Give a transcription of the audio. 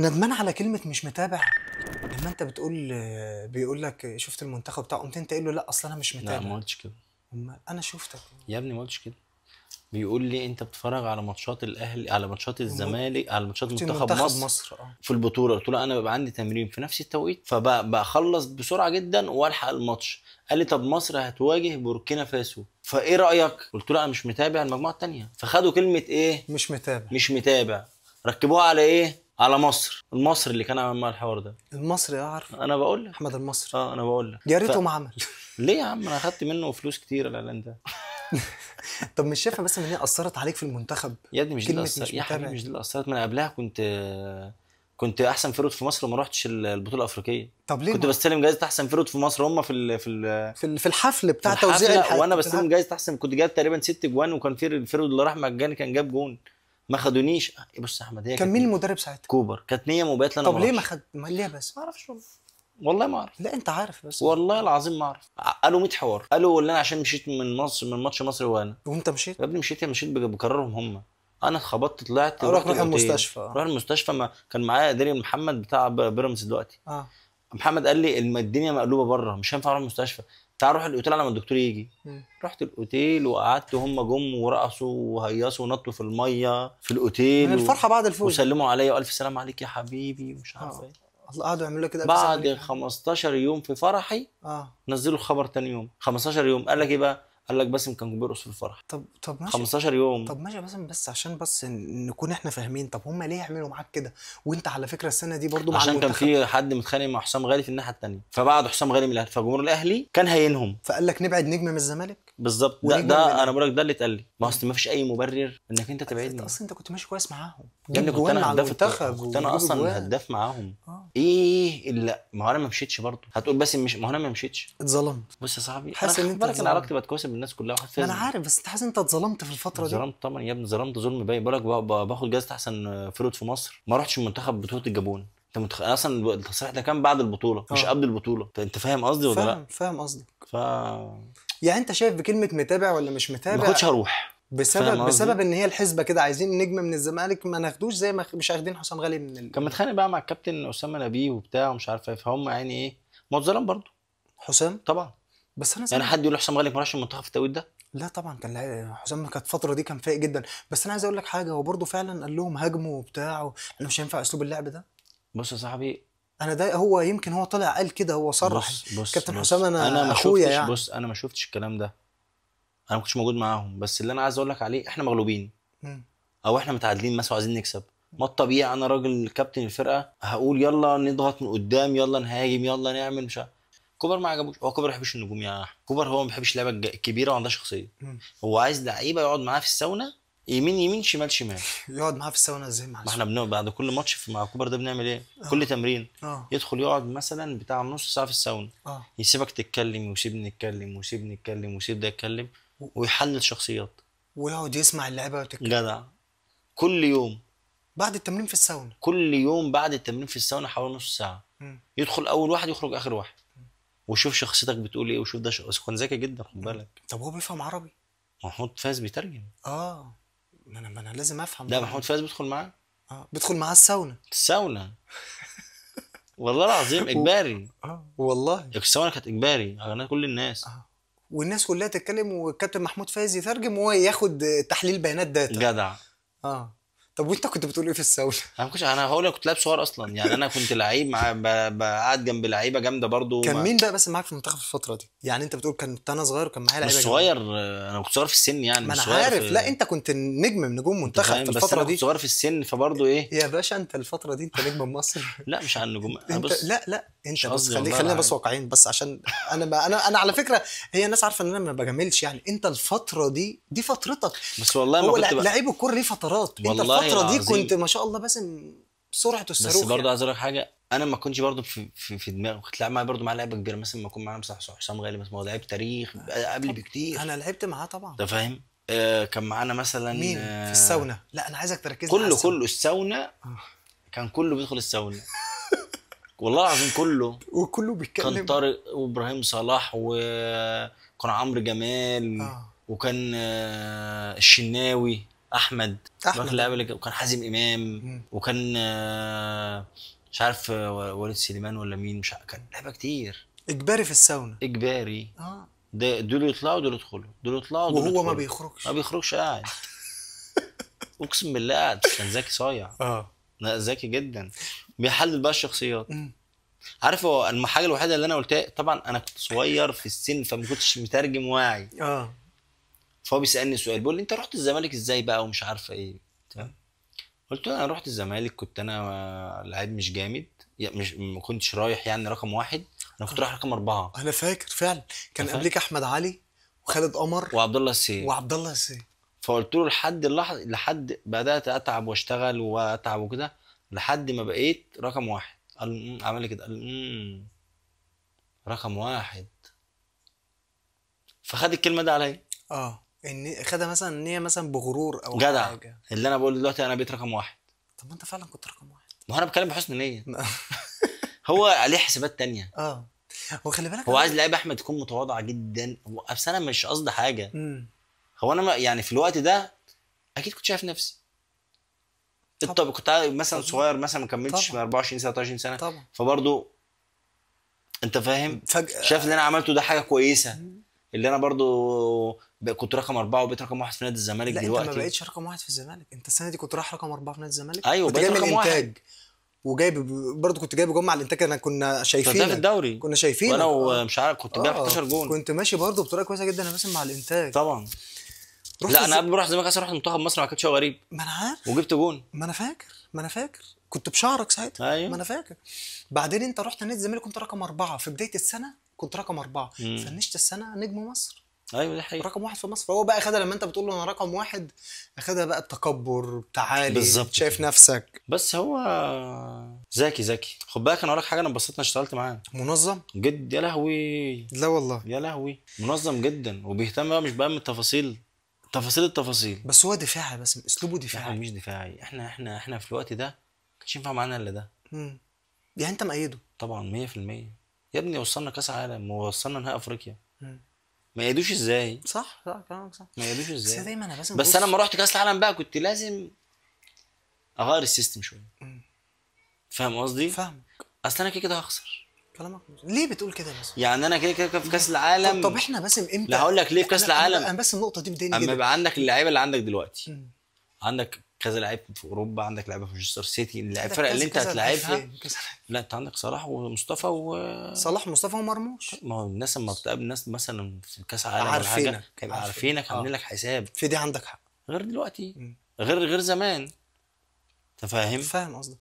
ندمان على كلمة مش متابع؟ لما انت بتقول بيقول لك شفت المنتخب بتاعه قمت انت قايل له لا اصل انا مش لا ما متابع. قلتش كده امال انا شفتك يا ابني، ما قلتش كده. بيقول لي انت بتتفرج على ماتشات الاهلي، على ماتشات الم- الزمالك، على ماتشات قلت منتخب منتخب مصر مصر في البطوله. قلت له انا بيبقى عندي تمرين في نفس التوقيت فبخلص بسرعه جدا والحق الماتش. قال لي طب مصر هتواجه بوركينا فاسو، فايه رايك؟ قلت له انا مش متابع المجموعه الثانيه. فخدوا كلمه ايه؟ مش متابع. مش متابع، ركبوها على ايه؟ على مصر، المصري اللي كان عامل معاه الحوار ده. المصري عارف. انا بقول لك. احمد المصري. انا بقول لك. يا ريته ما عمل. ليه يا عم؟ انا اخدت منه فلوس كتير الاعلان ده. طب مش شايفه بس ان هي اثرت عليك في المنتخب؟ يا ابني مش دي اللي كلمة اثرت مش يا حبيبي، متابع مش دي دي. اللي اثرت. من قبلها كنت احسن فيرود في مصر وما رحتش البطوله الافريقيه. طب ليه كنت ما بستلم جائزه احسن فيرود في مصر، هم في الحفل في بتاع توزيع الحفله، وانا في بستلم جائزه احسن. كنت جايب تقريبا 6 جوان، وكان في الفيرود اللي راح مجاني كان جاب جون. ما خدونيش. بص يا احمد، هي كان مين المدرب ساعتها؟ كوبر. كانت نيه مبيت لنا. طب ما ليه ما اروحش. خد ليه بس؟ ما اعرفش والله ما اعرف. لا انت عارف بس. والله العظيم ما اعرف. قالوا 100 حوار. قالوا اللي انا عشان مشيت من مصر، من ماتش مصر. وانا وانت مشيت؟ يا ابني مشيت بكررهم هم. انا اتخبطت، طلعت اروح ورحت روح الاوتيل. المستشفى. رحت المستشفى. ما كان معايا دانيال محمد بتاع بيراميدز دلوقتي. اه. محمد قال لي الدنيا مقلوبه بره، مش هينفع اروح المستشفى. تعال روح الاوتيل على ما الدكتور يجي. رحت الاوتيل وقعدت، هم جم ورقصوا وهيصوا ونطوا في الميه في الاوتيل من الفرحه بعد الفوز. وسلموا عليا والف سلام عليك يا حبيبي ومش عارف ايه. الله، قعدوا يعملوا لك كده بعد 15 يوم في فرحي نزلوا الخبر تاني يوم. 15 يوم قال لك ايه بقى؟ قال لك باسم كان بيرقص في الفرح. طب ماشي. 15 يوم. طب ماشي بس عشان بس نكون احنا فاهمين. طب هم ليه يعملوا معاك كده؟ وانت على فكره السنه دي برضو مع عشان المنتخب. كان في حد متخانق مع حسام غالي في الناحيه الثانيه، فبعد حسام غالي من الاهلي، فجمهور الاهلي كان هينهم. فقال لك نبعد نجم من الزمالك. بالظبط. ده انا بقول لك، ده اللي اتقال لي. ما اصل ما فيش اي مبرر انك انت تبعدني. اصل انت كنت ماشي كويس معاهم. يا ابني كنت انا هداف كنت انا اصلا جوان. هداف معاهم. ايه لا، ما هو انا ما مشيتش برضه. هتقول بس مش، ما هو انا ما مشيتش. اتظلمت. بص يا صاحبي، حاسس ان انت بالك انا علاقتي بقت كويسه بالناس كلها. واحد ما انا عارف، بس انت حاسس انت اتظلمت في الفتره دي. ظلمت طبعا يا ابني، ظلمت ظلم باين. بقول لك باخد جائزه احسن فيرود في مصر، ما رحتش المنتخب بطوله الجابون. انت اصلا التصريح ده كان بعد البطوله مش قبل البطوله. انت فاهم قصدي ولا لا؟ فاهم قصدك. ف يعني انت شايف بكلمه متابع ولا مش متابع؟ ما كنتش هروح بسبب ان هي الحسبه كده، عايزين نجم من الزمالك ما ناخدوش، زي ما مش واخدين حسام غالي من كان متخانق بقى مع الكابتن اسامه نبيه وبتاع ومش عارف ايه، فهم يعني ايه، ما اتظلم برضه حسام طبعا. بس انا يعني حد يقول حسام غالي ما راحش المنتخب في التوقيت ده؟ لا طبعا كان حسام كانت الفتره دي كان فايق جدا. بس انا عايز اقول لك حاجه، هو برضه فعلا قال لهم هاجموا وبتاع، احنا مش هينفع اسلوب اللعب ده. بص يا صاحبي، انا ده هو يمكن هو طلع قال كده، هو صرح. كابتن حسام انا ما اخويا شفتش. يعني. بص انا ما شفتش الكلام ده، انا ما كنتش موجود معاهم. بس اللي انا عايز اقول لك عليه، احنا مغلوبين او احنا متعادلين مثلا وعايزين نكسب. ما الطبيعي انا راجل كابتن الفرقه هقول يلا نضغط من قدام، يلا نهاجم، يلا نعمل مش عارف. كوبر ما عجبوش. هو كوبر ما بيحبش النجوم يا احمد. كوبر هو ما بيحبش اللعيبه الكبيره وعندها شخصيه. هو عايز لعيبه يقعد معاه في الساونا، يمين يمين شمال شمال. يقعد معاه في الساونا ازاي؟ معلش، ما احنا بعد كل ماتش مع كوبر ده بنعمل ايه؟ كل تمرين يدخل يقعد مثلا بتاع نص ساعه في الساونا. يسيبك تتكلم ويسيبني نتكلم ويسيبني نتكلم ويسيب ده يتكلم، ويحلل شخصيات، ويقعد يسمع اللعيبه وتتكلم. جدع. كل يوم بعد التمرين في الساونا. كل يوم بعد التمرين في الساونا حوالي نص ساعه. يدخل اول واحد يخرج اخر واحد، وشوف شخصيتك بتقول ايه، وشوف ده كان ذكي جدا خد بالك. طب هو بيفهم عربي؟ محمود فايز بيترجم. ما انا لازم افهم. ده محمود فايز بيدخل معاه. بيدخل معاه الساونا والله العظيم اجباري. والله الساونا كانت اجباري على كل الناس. والناس كلها تتكلم، والكابتن محمود فايز يترجم وهو ياخد تحليل بيانات داتا. جدع. طب وانت كنت بتقول ايه في الساونا؟ انا هقول لك كنت لاعب صغير اصلا يعني. انا كنت لعيب مع قاعد جنب لعيبه جامده برضو. كان مين بقى بس معاك في المنتخب في الفتره دي؟ يعني انت بتقول كنت انا صغير وكان معايا لعيبه مش صغير. انا كنت صغير في السن يعني. ما انا عارف. لا انت كنت نجم من نجوم منتخب في الفتره بس أنا دي. كنت صغير في السن فبرضه ايه يا باشا انت الفتره دي انت نجم مصر. لا مش عن نجوم. انت لا انت بس خلينا بس واقعيين، بس عشان انا على فكره هي الناس عارفه ان انا ما بجاملش يعني. انت الفتره دي فترتك. بس والله ما كنت لعيب الكوره ليه فترات. انت الفتره دي كنت ما شاء الله باسم سرعه الصاروخ. بس برضه عايز اقول لك حاجه، انا ما كنتش برضه في دماغي. كنت لاعب معايا برضه مع لعيبه كبيره، مثلا ما اكون معايا مثلا حسام غالي مثلا، هو لعيب تاريخ قبل بكتير. انا لعبت معاه طبعا. انت فاهم. كان معانا مثلا مين في الساونا؟ لا انا عايزك تركز. كله الساونا. كان كله بيدخل الساونا والله العظيم كله. وكله بيتكلم. كان طارق وابراهيم صلاح وكان عمرو جمال وكان الشناوي احمد أحمد. اللعيبه اللي وكان حازم امام، وكان مش عارف وليد سليمان ولا مين، مش عارف. كان لعيبه كتير اجباري في الساونا. اجباري. اه دول يطلعوا دول يدخلوا، دول يطلعوا دول وهو يدخلوا. ما بيخرجش. ما بيخرجش قاعد. اقسم بالله قاعد. كان ذكي صايع. اه لا ذكي جدا. بيحلل بقى الشخصيات. عارف هو الحاجه الوحيده اللي انا قلتها، طبعا انا كنت صغير في السن فما كنتش مترجم واعي. اه فهو بيسالني سؤال، بيقول لي انت رحت الزمالك ازاي بقى ومش عارفه ايه. تمام. قلت له انا رحت الزمالك كنت انا لعيب مش جامد، مش ما كنتش رايح يعني رقم واحد، انا كنت رايح رقم 4. انا فاكر فعلا كان فاهم؟ قبليك احمد علي وخالد قمر وعبد الله السيف. وعبد الله السيف. فقلت له لحد اللحظه، لحد بدات اتعب واشتغل واتعب وكده لحد ما بقيت رقم واحد. قال عمل لي كده، قال رقم واحد. فخد الكلمه دي عليا. اه ان خدها مثلا ان هي مثلا بغرور او جدع. حاجه. اللي انا بقول دلوقتي انا بقيت رقم واحد. طب ما انت فعلا كنت رقم واحد. ما هو انا بتكلم بحسن نيه. هو عليه حسابات تانية. اه هو خلي بالك هو عايز لعيب احمد يكون متواضع جدا. بس انا مش قصدي حاجه. هو انا يعني في الوقت ده اكيد كنت شايف نفسي. طب كنت مثلا صغير، مثلا ما كملتش 24 سنه 23 سنه طبعا. فبرضه انت فاهم فجاه شايف اللي انا عملته ده حاجه كويسه. اللي انا برضه كنت رقم 4 وبقيت رقم 1 في نادي الزمالك. لا دلوقتي انت ما بقتش رقم واحد في الزمالك. انت السنه دي كنت رايح رقم 4 في نادي الزمالك. ايوه كنت جاي بقيت من رقم الانتاج 1 وجايب برضه كنت جايب جون مع الانتاج. انا كنا شايفينك في الدوري. كنا شايفينك وانا ومش عارف كنت جايب 11 جون. كنت ماشي برضه بطريقه كويسه جدا انا باسم مع الانتاج طبعا. لا انا قبل ما اروح الزمالك اصلا رحت منتخب مصر مع كابتن شوقي غريب. ما انا عارف. وجبت جون. ما انا فاكر كنت بشعرك ساعتها. أيوه. ما انا فاكر. بعدين انت رحت نادي الزمالك كنت رقم 4 في بدايه السنه. كنت رقم 4 فنشت السنه نجم مصر. ايوه دي حقيقة. رقم 1 في مصر. فهو بقى اخدها لما انت بتقول له انا رقم 1 اخدها بقى التكبر تعالي بالظبط شايف كده. نفسك. بس هو ذكي خد بالك. انا اقول لك حاجه، انا انبسطت اشتغلت معاه منظم جد. يا لهوي لا والله. يا لهوي منظم جدا وبيهتم بقى مش بقى من التفاصيل. التفاصيل. بس هو دفاعي بس اسلوبه احنا دفاعي. مش دفاعي. احنا في الوقت ده ما كانش ينفع معانا الا ده. يعني انت مأيده طبعا 100%. يا ابني وصلنا كاس عالم ووصلنا نهائي افريقيا. ما يدوش ازاي؟ صح كلامك صح. ما يدوش ازاي؟ بس دايما انا بس انا لما رحت كاس العالم بقى كنت لازم اغير السيستم شويه. فاهم قصدي؟ فاهمك. اصل انا كده هخسر. كلامك ليه بتقول كده بس؟ يعني انا كده في كاس العالم. طب احنا باسم امتى؟ لا هقول لك ليه في كاس العالم. انا بس النقطه دي مضايقني اما جدا. يبقى عندك اللعيبه اللي عندك دلوقتي. عندك كذا لعيب في اوروبا، عندك لعيبه في مانشستر سيتي، الفرق اللي انت هتلاعبها. لا انت عندك صلاح ومصطفى صلاح مصطفى ومرموش. ما هو الناس لما بتقابل الناس مثلا في كاس العالم ولا عارفينك. حاجه هيبقى عارفينك عاملين لك حساب. في دي عندك حق. غير دلوقتي. غير زمان. انت فاهم؟ فاهم قصدك.